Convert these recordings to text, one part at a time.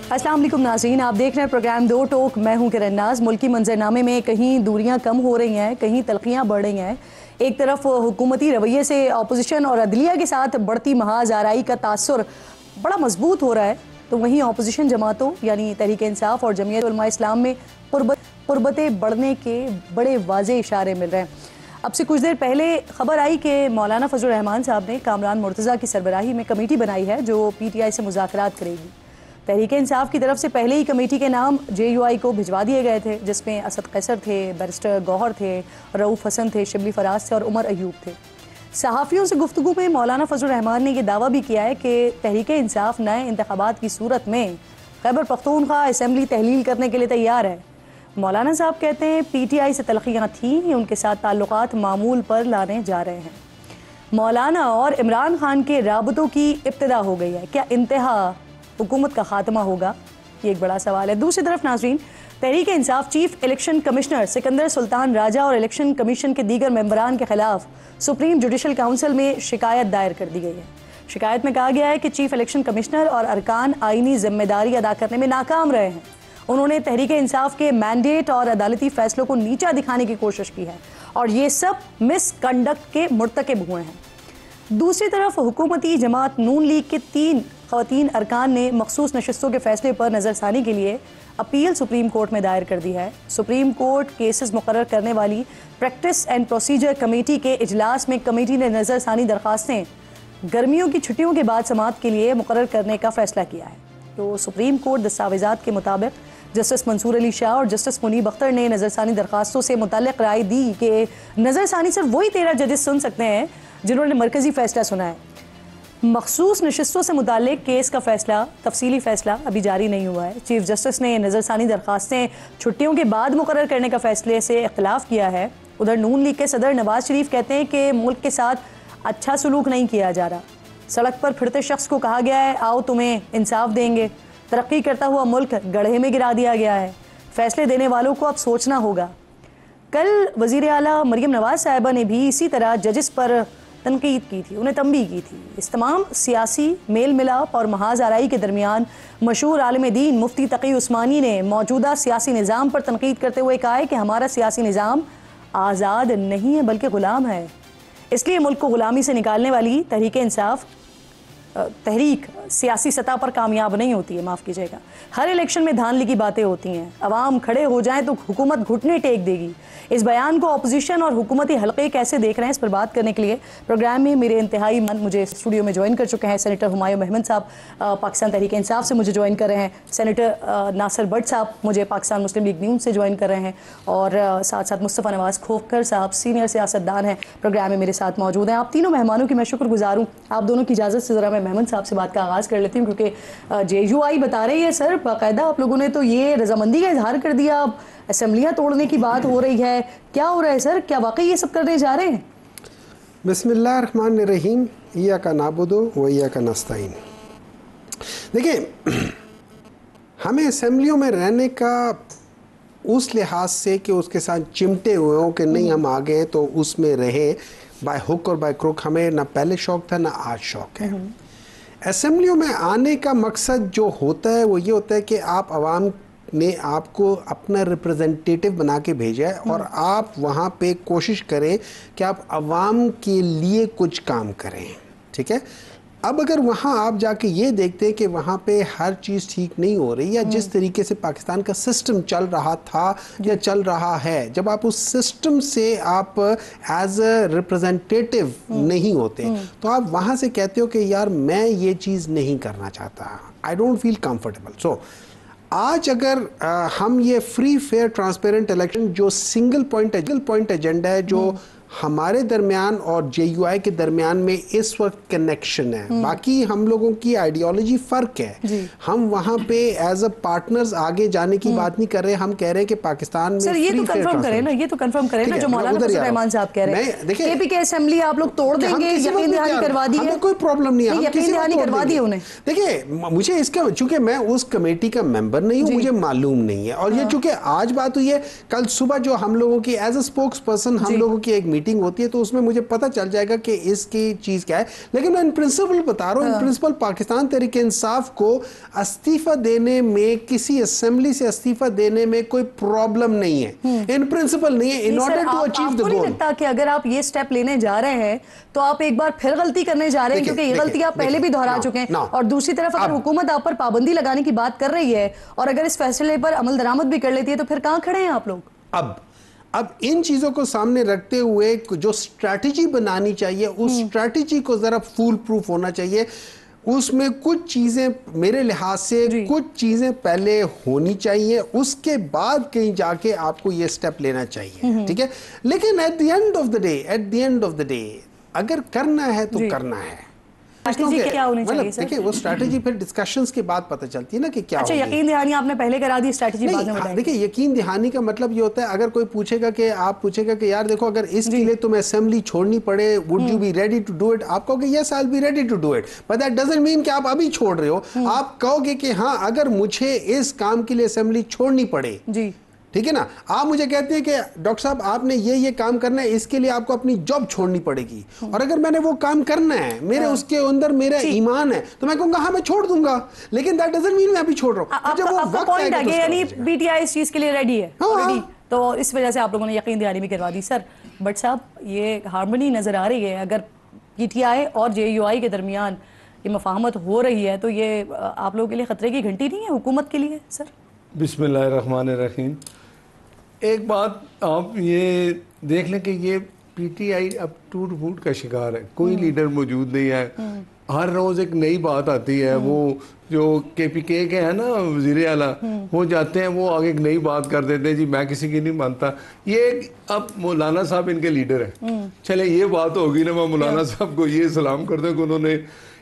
अस्सलाम वालेकुम नाज़रीन, आप देख रहे हैं प्रोग्राम दो टोक। मैं हूं किरण नाज। मुल्की मंजरनामे में कहीं दूरियां कम हो रही हैं, कहीं तलखियां बढ़ रही हैं। एक तरफ हुकूमती रवैये से अपोजिशन और अदलिया के साथ बढ़ती महाज आराई का तासुर बड़ा मजबूत हो रहा है, तो वहीं अपोजिशन जमातों यानी तहरीक इंसाफ और जमीयत उलमा इस्लाम में कुर्बतें बढ़ने के बड़े वाज़े इशारे मिल रहे हैं। अब से कुछ देर पहले खबर आई कि मौलाना फजल रहमान साहब ने कामरान मुर्तज़ा की सरबराही में कमेटी बनाई है जो PTI से मुज़ाकरात करेगी। तहरीक इंसाफ की तरफ से पहले ही कमेटी के नाम JUI को भिजवा दिए गए थे, जिसमें असद कैसर थे, बैरिस्टर गौहर थे, रऊफ़ हसन थे, शिबली फराज थे और उमर अयूब थे। सहाफ़ियों से गुफ्तगू में मौलाना फजल रहमान ने यह दावा भी किया है कि तहरीक इंसाफ नए इंतखाबात की सूरत में खैबर पख्तूनख्वा असेंबली तहलील करने के लिए तैयार है। मौलाना साहब कहते हैं PTI से तलखियाँ थीं, उनके साथ ताल्लुकात मामूल पर लाने जा रहे हैं। मौलाना और इमरान खान के राबतों की इब्तिदा हो गई है, क्या इंतहा हुकूमत का खात्मा होगा? ये एक बड़ा सवाल है। दूसरी तरफ नाज़रीन, Tehreek Insaf chief election commissioner Sikandar Sultan Raja और इलेक्शन कमीशन के दीगर मेंबरान के खिलाफ सुप्रीम जुडिशल काउंसिल में शिकायत दायर कर दी गई है। शिकायत में कहा गया है कि चीफ इलेक्शन कमिश्नर और अरकान आईनी जिम्मेदारी अदा करने में नाकाम रहे हैं। उन्होंने तहरीक इंसाफ के मैंडेट और अदालती फैसलों को नीचा दिखाने की कोशिश की है और ये सब मिसकंडक्ट के मुर्तकिब हुए हैं। दूसरी तरफ हुकूमती जमात नून लीग के 3 ख़वातीन अरकान ने मखसूस नशस्तों के फैसले पर नज़रसानी के लिए अपील सुप्रीम कोर्ट में दायर कर दी है। सुप्रीम कोर्ट केसेस मुकर्रर करने वाली प्रैक्टिस एंड प्रोसीजर कमेटी के इजलास में कमेटी ने नज़रसानी दरख्वास्तें गर्मियों की छुट्टियों के बाद समाअत के लिए मुकर्रर करने का फैसला किया है। तो सुप्रीम कोर्ट दस्तावेज़ात के मुताबिक जस्टिस मंसूर अली शाह और जस्टिस मुनीब अख्तर ने नज़रसानी दरख्वास्तों से मुतल्लिक़ राय दी कि नज़रसानी सिर्फ वही 13 जजेस सुन सकते हैं जिन्होंने मरकज़ी फ़ैसला सुना है। मखसूस नशिस्तों से मुताल्लिक़ केस का फ़ैसला, तफसीली फ़ैसला अभी जारी नहीं हुआ है। चीफ जस्टिस ने नज़रसानी दरख्वास्तें छुट्टियों के बाद मुकर्रर करने का फ़ैसले से इख्तिलाफ़ किया है। उधर नून लीग के सदर नवाज शरीफ कहते हैं कि मुल्क के साथ अच्छा सलूक नहीं किया जा रहा। सड़क पर फिरते शख्स को कहा गया है आओ तुम्हें इंसाफ देंगे। तरक्की करता हुआ मुल्क गड्ढे में गिरा दिया गया है। फ़ैसले देने वालों को अब सोचना होगा। कल वज़ीर आला मरियम नवाज साहिबा ने भी इसी तरह जजेस पर तनकीद की थी, उन्हें तंबीह की थी। इस तमाम सियासी मेल मिलाप और महाज आराई के दरमियान मशहूर आलिम दीन मुफ्ती तकी उस्मानी ने मौजूदा सियासी निज़ाम पर तनकीद करते हुए कहा है कि हमारा सियासी निज़ाम आज़ाद नहीं है बल्कि ग़ुलाम है। इसलिए मुल्क को ग़ुलामी से निकालने वाली तहरीक सियासी सतह पर कामयाब नहीं होती है। माफ़ कीजिएगा, हर इलेक्शन में धांधली की बातें होती हैं। अवाम खड़े हो जाएं तो हुकूमत घुटने टेक देगी। इस बयान को अपोजिशन और हुकूमती हलक़े कैसे देख रहे हैं, इस पर बात करने के लिए प्रोग्राम में मेरे इंतहाई मन मुझे स्टूडियो में ज्वाइन कर चुके हैं। सेनेटर हुमायूं अहमद साहब पाकिस्तान तहरीक इंसाफ से मुझे ज्वाइन कर रहे हैं। सेनेटर नासिर भट्ट साहब मुझे पाकिस्तान मुस्लिम लीग न्यूज़ से ज्वाइन कर रहे हैं और साथ साथ मुस्तफ़ा नवाज़ खोखर साहब सीनियर सियासतदान हैं, प्रोग्राम में मेरे साथ मौजूद हैं। आप तीनों मेहमानों की मैं शुक्रगुजार हूँ। आप दोनों की इजाज़त से ज़रा मैं महमद साहब से बात का आगाज़ कर लेती हूँ, क्योंकि JUI बता रही है सर बाकायदा आप लोगों ने तो ये रजामंदी का इजहार कर दिया, अब असेंबलियाँ तोड़ने की बात हो रही है। क्या हो रहा है सर, क्या वाकई ये सब करने जा रहे हैं? बिस्मिल्लाहिर्रहमानिर्रहीम, इय्याका नाअबुदु व इय्याका नस्तईन। देखिए, हमें असेंबलियों में रहने का उस लिहाज से कि उसके साथ चिमटे हुए हों कि नहीं हम आ गए तो उसमें रहे बाय हुक और बाय क्रुक, हमें ना पहले शौक था ना आज शौक है। असेंबलियों में आने का मकसद जो होता है वो ये होता है कि आप आवाम ने आपको अपना रिप्रेजेंटेटिव बना के भेजा है और आप वहाँ पे कोशिश करें कि आप आवाम के लिए कुछ काम करें, ठीक है। अब अगर वहाँ आप जाके ये देखते हैं कि वहाँ पे हर चीज़ ठीक नहीं हो रही या जिस तरीके से पाकिस्तान का सिस्टम चल रहा था या चल रहा है, जब आप उस सिस्टम से आप एज अ रिप्रेजेंटेटिव नहीं होते तो आप वहाँ से कहते हो कि यार मैं ये चीज़ नहीं करना चाहता, आई डोंट फील कंफर्टेबल। सो आज अगर हम ये फ्री फेयर ट्रांसपेरेंट इलेक्शन जो सिंगल पॉइंट एजेंडा है जो हमारे दरमियान और JUI के दरमियान में इस वक्त कनेक्शन है, बाकी हम लोगों की आइडियोलॉजी फ़र्क है। हम वहाँ पे एज अ पार्टनर्स आगे जाने की बात नहीं कर रहे, हम कह रहे हैं कि पाकिस्तान में सर ये तो कंफर्म करें ना, ये तो कंफर्म करें ना जो मौलाना फजल रहमान साहब कह रहे हैं। देखिए KP के असेंबली आप लोग तोड़ देंगे, यकीन दहानी करवा दी है, हमें कोई प्रॉब्लम नहीं है, हम यकीन दहानी करवा दी उन्हें। देखिए मुझे इसका, चूंकि मैं उस कमेटी का मेंबर नहीं हूँ, मुझे मालूम नहीं है और ये चूंकि आज बात हुई है, कल सुबह जो हम लोगों की एज अ स्पोक्स पर्सन हम लोगों की एक میٹنگ ہوتی ہے تو اس میں مجھے پتہ چل جائے گا کہ اس کی چیز کیا ہے. لیکن میں ان پرنسپل بتا رہا ہوں, ان پرنسپل پاکستان تحریک انصاف کو استعفیٰ دینے میں, کسی اسمبلی سے استعفیٰ دینے میں کوئی پرابلم نہیں ہے, ان پرنسپل نہیں ہے. ان آرڈر ٹو اچیو آپ دا کو نہیں گول, لگتا کہ اگر آپ یہ سٹیپ لینے جا رہے ہیں تو آپ ایک بار پھر غلطی کرنے جا رہے ہیں, کیونکہ یہ غلطی آپ پہلے بھی دہرا چکے ہیں, اور دوسری طرف اگر حکومت آپ پر پابندی لگانے کی بات کر رہی ہے اور اگر اس فیصلے پر عمل درآمد بھی کر لیتی ہے تو پھر کہاں کھڑے ہیں آپ لوگ؟ اب ان چیزوں کو سامنے رکھتے ہوئے جو اسٹریٹجی بنانی چاہیے, اس اسٹریٹجی کو ذرا فول پروف ہونا چاہیے. اس میں کچھ چیزیں میرے لحاظ سے کچھ چیزیں پہلے ہونی چاہیے, اس کے بعد کہیں جا کے آپ کو یہ سٹیپ لینا چاہیے, ٹھیک ہے. لیکن at the end of the day اگر کرنا ہے تو کرنا ہے. کیا ہونی چاہیے سر؟ دیکھیں وہ اسٹریٹجی پھر ڈسکشنز کے بعد پتہ چلتی ہے نا کہ کیا ہوگی. اچھا, یقین دہانی آپ نے پہلے کرا دی, اسٹریٹجی بعد میں بتائیں. دیکھیں یقین دہانی کا مطلب یہ ہوتا ہے اگر کوئی پوچھے گا کہ آپ پوچھے گا کہ یار دیکھو اگر اس کے لیے تمہیں اسمبلی چھوڑنی پڑے, would you be ready to do it, آپ کہو گے yes I'll be ready to do it, but that doesn't mean کہ آپ ابھی چھوڑ رہے ہو. آپ کہو گے کہ ہاں اگر مجھے اس کام کے لیے اسمبلی چھوڑنی پڑے, ٹھیک ہے نا, آپ مجھے کہتے ہیں کہ ڈاکٹر صاحب آپ نے یہ کام کرنا ہے, اس کے لیے آپ کو اپنی جاب چھوڑنی پڑے گی, اور اگر میں نے وہ کام کرنا ہے, میرے اس کے اندر میرا ایمان ہے, تو میں کہوں گا ہاں میں چھوڑ دوں گا, لیکن that doesn't mean میں ابھی چھوڑ رہا ہوں. جب وہ وقت آئے گا تو یعنی پی ٹی آئی اس چیز کے لیے ریڈی ہے, تو اس وجہ سے آپ لوگوں نے یقین دہانی بھی کروا دی. سر بٹ صاحب یہ ہارمونی نظر آ رہی ہے, اگر پی ٹی آئی اور جے یو آئی کے درمیان یہ مفاہمت ہو رہی ہے تو یہ آپ لوگوں کے لیے خطرے کی گھنٹی نہیں ہے حکومت کے لیے؟ سر بسم اللہ الرحمن الرحیم. ایک بات آپ یہ دیکھ لیں کہ یہ پی ٹی آئی اب ٹوٹ پھوٹ کا شکار ہے, کوئی لیڈر موجود نہیں ہے, ہر روز ایک نئی بات آتی ہے. وہ جو کے پی کے ہیں نا وزیر اعلیٰ, وہ جاتے ہیں وہ آگے ایک نئی بات کر دیتے ہیں, جی میں کسی کی نہیں مانتا. یہ اب مولانا صاحب ان کے لیڈر ہیں, چلے یہ بات ہوگی نا, میں مولانا صاحب کو یہ سلام کرتا ہوں کہ انہوں نے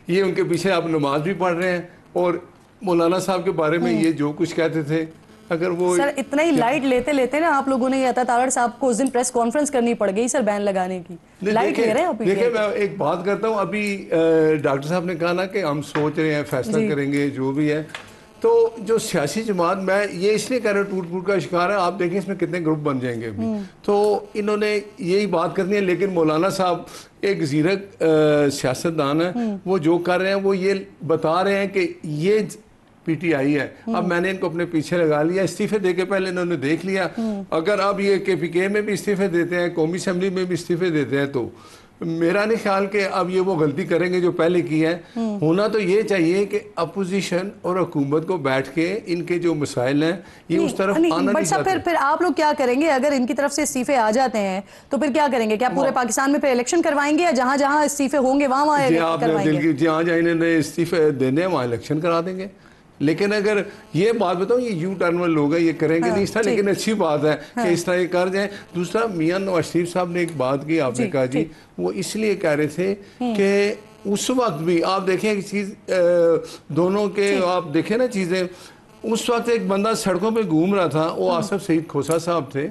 یہ ان کے پیچھے آپ نماز بھی پڑھ رہے ہیں, اور مولانا صاحب کے بارے میں یہ جو کچھ کہتے تھے, اگر وہ سر اتنا ہی لائٹ لیتے نا آپ لوگوں نے یہ عطا تارڑ صاحب کو اس دن پریس کانفرنس کرنی پڑ گئی سر بین لگانے کی. لائٹ لے رہے ہیں آپ. دیکھیں میں ایک بات کرتا ہوں, ابھی ڈاکٹر صاحب نے کہا نا کہ ہم سوچ رہے ہیں فیصلہ کریں گے جو بھی ہے, تو جو سیاسی جماعت, میں یہ اس لیے کہہ رہا ہوں ٹوٹ پھوٹ کا شکار ہے, آپ دیکھیں اس میں کتنے گروپ بن جائیں گے ابھی, تو انہوں نے یہی بات کرنی ہے. لیکن مولانا صاحب ایک زیرک سیاستدان ہیں, وہ جو کر رہے ہیں وہ یہ بتا رہے ہیں کہ یہ پی ٹی آئی ہے. اب میں نے ان کو اپنے پیچھے لگا لیا, استعفے دے کے پہلے انہوں نے دیکھ لیا, اگر اب یہ کے پی کے میں بھی استعفے دیتے ہیں, قومی اسمبلی میں بھی استعفے دیتے ہیں, تو میرا نہیں خیال کہ اب یہ وہ غلطی کریں گے جو پہلے کی ہے. ہونا تو یہ چاہیے کہ اپوزیشن اور حکومت کو بیٹھ کے ان کے جو مسائل ہیں یہ اس طرف آنا نہیں چاہتے. پھر آپ لوگ کیا کریں گے اگر ان کی طرف سے استعفے آ جاتے ہیں تو پھر کیا کریں گے؟ کیا پورے پاکستان میں پھر الیکشن کروائیں گے, یا جہاں جہاں استعفے ہوں گے وہاں کروائیں گے؟ جہاں جہاں انہوں نے استعفے دینے ہیں وہاں الیکشن کرا دیں گے. لیکن اگر یہ بات بتاؤں, یہ یو ٹرن والے لوگ ہیں, یہ کریں گے نہیں اس طرح, لیکن اچھی بات ہے کہ اس طرح یہ کر جائیں. دوسرا, میاں نواز شریف صاحب نے ایک بات کی, آپ نے کہا جی وہ اس لیے کہہ رہے تھے کہ اس وقت بھی آپ دیکھیں ایک چیز, دونوں کے آپ دیکھیں نا چیزیں, اس وقت ایک بندہ سڑکوں پہ گھوم رہا تھا, وہ آصف سعید کھوسہ صاحب تھے.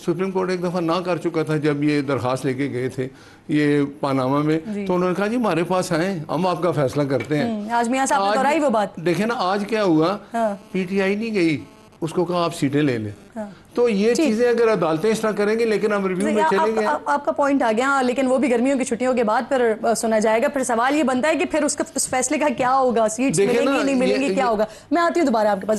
سپریم کورٹ ایک دفعہ نہ کر چکا تھا جب یہ درخواست لے کے گئے تھے یہ پاناما میں, تو انہوں نے کہا جی ہمارے پاس آئیں, ہم آپ کا فیصلہ کرتے ہیں. آج میاں صاحب نے دہرائی وہ بات. دیکھیں نا آج کیا ہوا, پی ٹی آئی نہیں گئی, اس کو کہا آپ سیٹیں لے لیں. تو یہ چیزیں اگر عدالتیں اس طرح کریں گے, لیکن ہم ریویو میں چلیں گے. آپ کا پوائنٹ آ گیا, لیکن وہ بھی گرمیوں کی چھٹیوں کے بعد پھر سنا جائے گا. پھر سوال یہ بنتا ہے کہ پھر اس فیصلے کا کیا ہوگا, سیٹس ملیں گی نہیں ملیں گی, کیا ہوگا؟ میں آتی ہوں دوبارہ آپ کے پاس.